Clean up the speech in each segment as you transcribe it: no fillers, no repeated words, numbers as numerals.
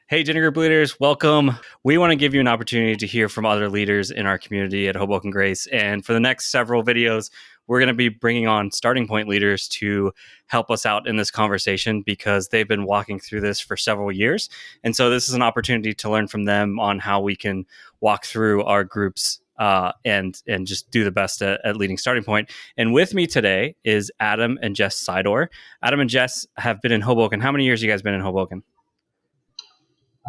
Hey, dinner group leaders, welcome. We want to give you an opportunity to hear from other leaders in our community at Hoboken Grace. And for the next several videos, we're going to be bringing on starting point leaders to help us out in this conversation because they've been walking through this for several years. And so this is an opportunity to learn from them on how we can walk through our groups and just do the best at leading starting point. And with me today is Adam and Jess Sidor. Adam and Jess have been in Hoboken. How many years have you guys been in Hoboken?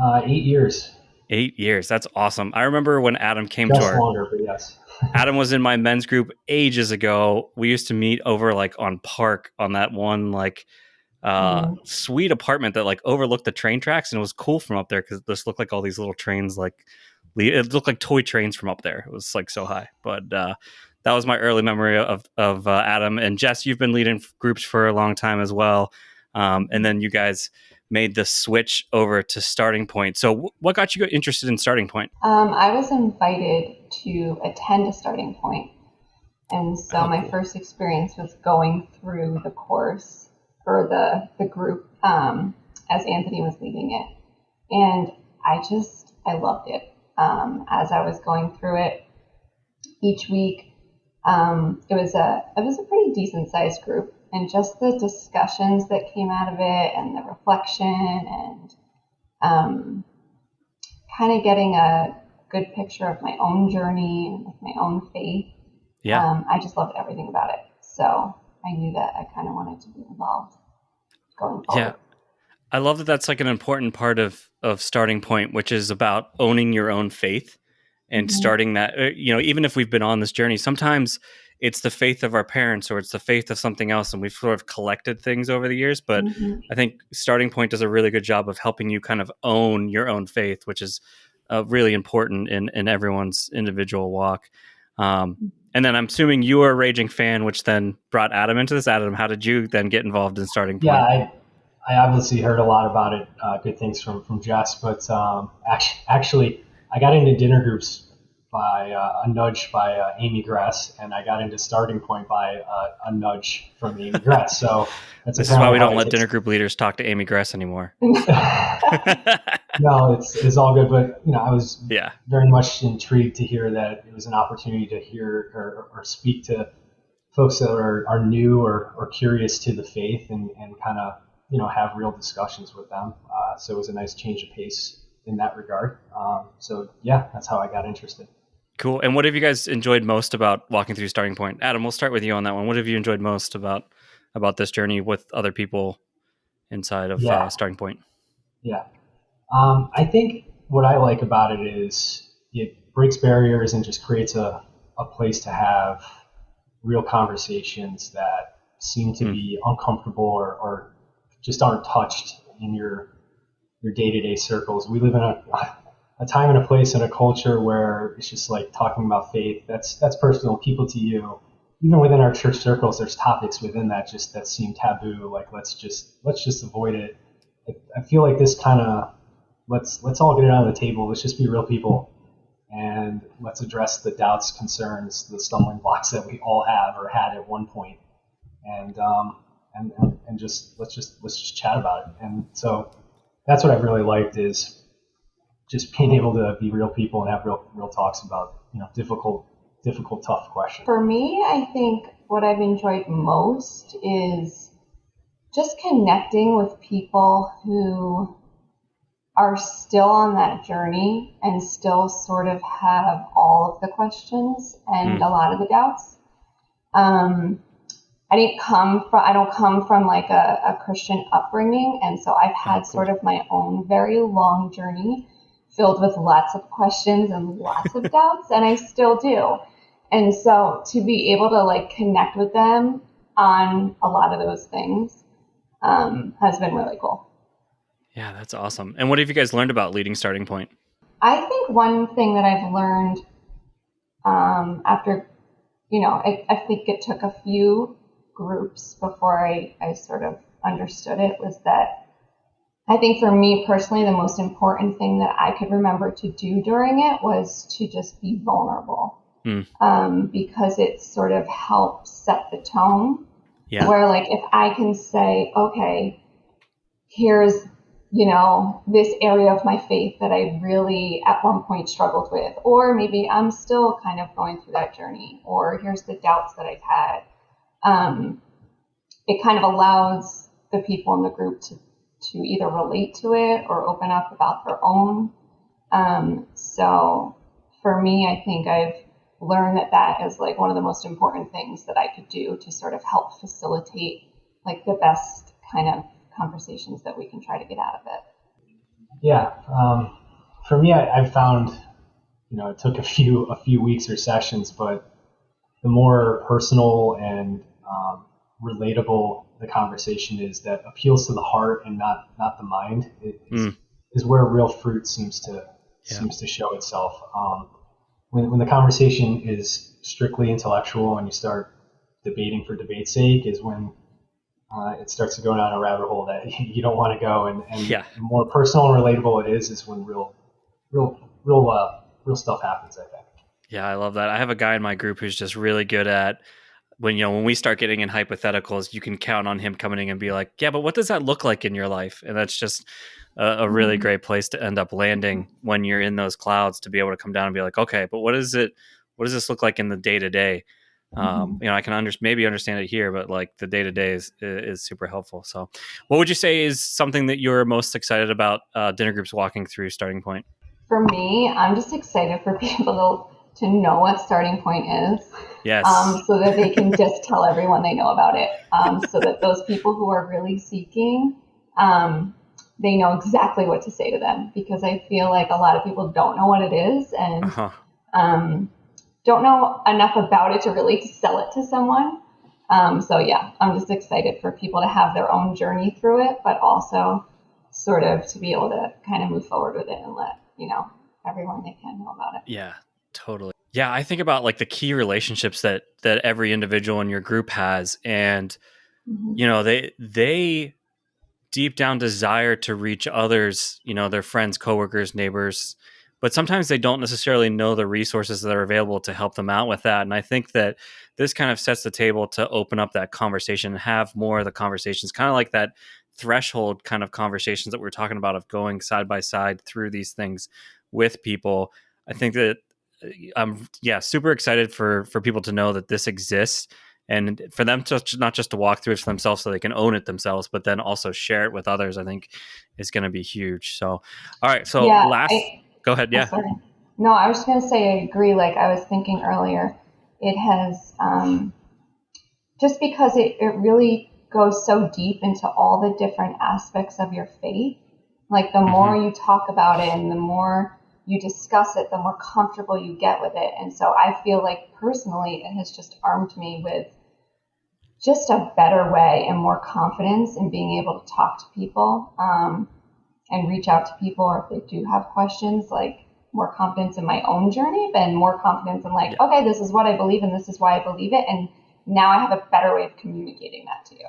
8 years. 8 years. That's awesome. I remember when Adam came to Just our longer, but yes. Adam was in my men's group ages ago. We used to meet over like on Park on that one sweet apartment that like overlooked the train tracks, and it was cool from up there because this looked like all these little trains it looked like toy trains from up there. It was like so high. But that was my early memory of Adam. And Jess, you've been leading groups for a long time as well. And then you guys made the switch over to Starting Point. So what got you interested in Starting Point? I was invited to attend a Starting Point. And so my first experience was going through the course for the group as Anthony was leading it. And I loved it. As I was going through it each week, it was a pretty decent sized group. And just the discussions that came out of it and the reflection and kind of getting a good picture of my own journey and with my own faith. Yeah. I just loved everything about it. So I knew that I kind of wanted to be involved going forward. Yeah. I love that that's like an important part of Starting Point, which is about owning your own faith and starting that, even if we've been on this journey, sometimes it's the faith of our parents or it's the faith of something else. And we've sort of collected things over the years. But I think Starting Point does a really good job of helping you kind of own your own faith, which is really important in everyone's individual walk. And then I'm assuming you were a raging fan, which then brought Adam into this. Adam, how did you then get involved in Starting Point? Yeah, I obviously heard a lot about it, good things from Jess, but actually I got into dinner groups by a nudge by Amy Gress, and I got into Starting Point by a nudge from Amy Gress. So this is why we don't let dinner group leaders talk to Amy Gress anymore. No, it's all good, but I was very much intrigued to hear that it was an opportunity to hear or speak to folks that are new or curious to the faith and kind of have real discussions with them. So it was a nice change of pace in that regard. So that's how I got interested. Cool. And what have you guys enjoyed most about walking through Starting Point? Adam, we'll start with you on that one. What have you enjoyed most about this journey with other people inside of Starting Point? Yeah. I think what I like about it is it breaks barriers and just creates a place to have real conversations that seem to be uncomfortable or just aren't touched in your day-to-day circles. We live in a time and a place and a culture where it's just like talking about faith. That's personal. Keep it to you. Even within our church circles, there's topics within that seem taboo. Like let's just avoid it. I feel like this kind of let's all get it on the table. Let's just be real people, and let's address the doubts, concerns, the stumbling blocks that we all have or had at one point, and let's just chat about it. And so that's what I've really liked is just being able to be real people and have real talks about difficult, tough questions. For me, I think what I've enjoyed most is just connecting with people who are still on that journey and still sort of have all of the questions and a lot of the doubts. I don't come from like a Christian upbringing, and so I've had sort of my own very long journey filled with lots of questions and lots of doubts, and I still do. And so to be able to like connect with them on a lot of those things has been really cool. Yeah, that's awesome. And what have you guys learned about leading Starting Point? I think one thing that I've learned after, I think it took a few groups before I sort of understood it, was that I think for me personally, the most important thing that I could remember to do during it was to just be vulnerable. Because it sort of helps set the tone. Where like if I can say, okay, here's this area of my faith that I really at one point struggled with, or maybe I'm still kind of going through that journey, or here's the doubts that I've had. It kind of allows the people in the group to either relate to it or open up about their own. So for me, I think I've learned that is like one of the most important things that I could do to sort of help facilitate like the best kind of conversations that we can try to get out of it. Yeah. For me, I've found, it took a few weeks or sessions, but the more personal and relatable the conversation is that appeals to the heart and not the mind is where real fruit seems to show itself. When the conversation is strictly intellectual and you start debating for debate's sake is when it starts to go down a rabbit hole that you don't want to go. And the more personal and relatable it is when real stuff happens, I think. Yeah, I love that. I have a guy in my group who's just really good at when we start getting in hypotheticals, you can count on him coming in and be like, yeah, but what does that look like in your life? And that's just a really great place to end up landing when you're in those clouds, to be able to come down and be like, okay, but what does this look like in the day to day? I can maybe understand it here, but like the day to day is super helpful. So what would you say is something that you're most excited about dinner groups walking through starting point? For me, I'm just excited for people to know what starting point is. Yes. So that they can just tell everyone they know about it. So that those people who are really seeking, they know exactly what to say to them, because I feel like a lot of people don't know what it is and don't know enough about it to really sell it to someone. So yeah, I'm just excited for people to have their own journey through it, but also sort of to be able to kind of move forward with it and let, everyone they can know about it. Yeah, totally. Yeah, I think about like the key relationships that every individual in your group has, and they deep down desire to reach others, their friends, coworkers, neighbors, but sometimes they don't necessarily know the resources that are available to help them out with that. And I think that this kind of sets the table to open up that conversation and have more of the conversations, kind of like that threshold kind of conversations that we're talking about, of going side by side through these things with people. I think that I'm super excited for people to know that this exists, and for them to not just to walk through it for themselves so they can own it themselves, but then also share it with others, I think is going to be huge. So, all right. So go ahead. Yeah. Sorry. No, I was just going to say, I agree. Like I was thinking earlier, it has, just because it really goes so deep into all the different aspects of your faith. Like the more you talk about it and the more you discuss it, the more comfortable you get with it. And so I feel like personally, it has just armed me with just a better way and more confidence in being able to talk to people and reach out to people, or if they do have questions, like more confidence in my own journey, and more confidence in like, okay, this is what I believe and this is why I believe it. And now I have a better way of communicating that to you.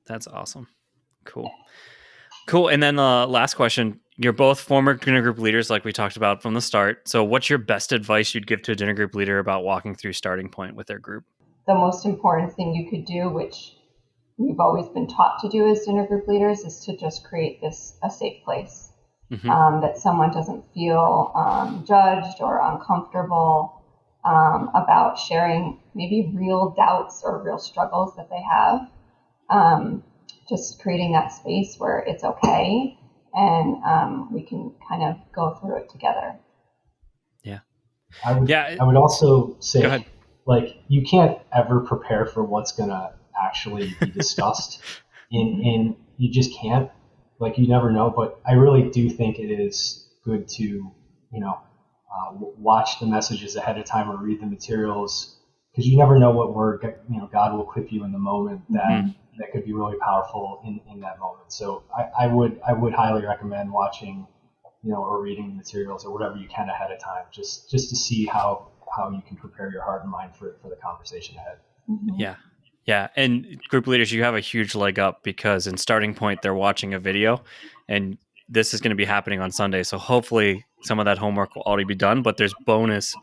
That's awesome. Cool. And then last question. You're both former dinner group leaders, like we talked about from the start. So what's your best advice you'd give to a dinner group leader about walking through starting point with their group? The most important thing you could do, which we've always been taught to do as dinner group leaders, is to just create a safe place that someone doesn't feel judged or uncomfortable about sharing maybe real doubts or real struggles that they have. Just creating that space where it's okay and we can kind of go through it together. Yeah. I would also say, like, you can't ever prepare for what's going to actually be discussed. and you just can't. Like, you never know. But I really do think it is good to, watch the messages ahead of time or read the materials, because you never know what word, God will equip you in the moment that could be really powerful in that moment. So I would highly recommend watching, or reading the materials or whatever you can ahead of time, just to see how you can prepare your heart and mind for the conversation ahead. Yeah. And group leaders, you have a huge leg up, because in starting point, they're watching a video, and this is going to be happening on Sunday. So hopefully some of that homework will already be done, but there's bonus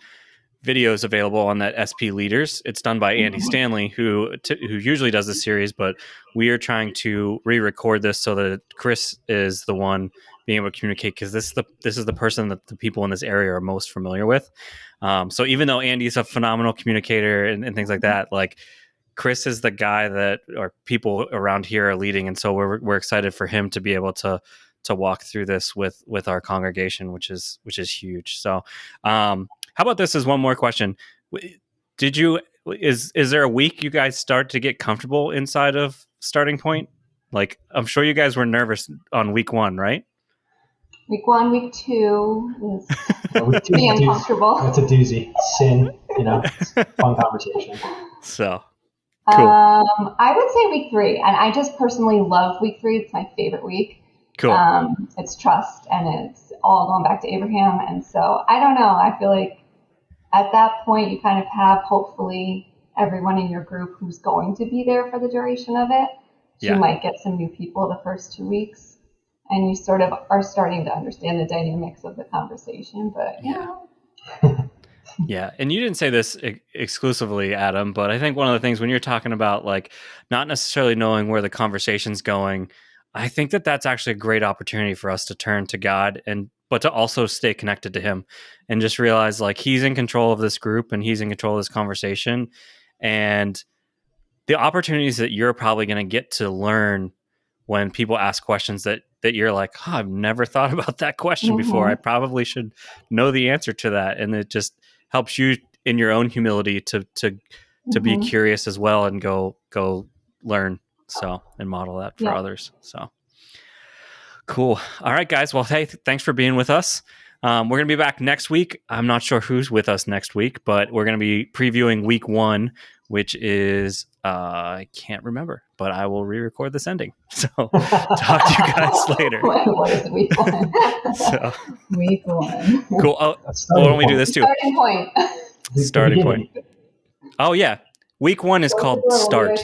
videos available on that SP Leaders. It's done by Andy Stanley, who usually does this series, but we are trying to re-record this so that Chris is the one being able to communicate, because this is the person that the people in this area are most familiar with. So even though Andy's a phenomenal communicator and things like that, like Chris is the guy that or people around here are leading, and so we're excited for him to be able to walk through this with our congregation, which is huge. So how about this as one more question? Is there a week you guys start to get comfortable inside of Starting Point? Like, I'm sure you guys were nervous on week 1, right? Week 1, week 2 is week 2 pretty uncomfortable. That's a doozy. Sin, fun conversation. So cool. I would say week 3, and I just personally love week 3. It's my favorite week. Cool. It's trust, and it's all going back to Abraham. And so I don't know. I feel like at that point you kind of have hopefully everyone in your group who's going to be there for the duration of it. You might get some new people the first 2 weeks, and you sort of are starting to understand the dynamics of the conversation. But Yeah, and you didn't say this exclusively, Adam, but I think one of the things when you're talking about like not necessarily knowing where the conversation's going, I think that that's actually a great opportunity for us to turn to God, but to also stay connected to him and just realize like he's in control of this group and he's in control of this conversation. And the opportunities that you're probably going to get to learn when people ask questions that you're like, oh, I've never thought about that question before. I probably should know the answer to that. And it just helps you in your own humility to be curious as well and go learn. So, and model that for others. So cool. All right, guys. Well, hey, thanks for being with us. We're going to be back next week. I'm not sure who's with us next week, but we're going to be previewing week 1, which is, I can't remember, but I will re-record this ending. So talk to you guys later. What is week 1? So, week 1. Cool. Oh, why don't we do this too? Starting point. Starting point. Oh, yeah. Week 1 is called Start.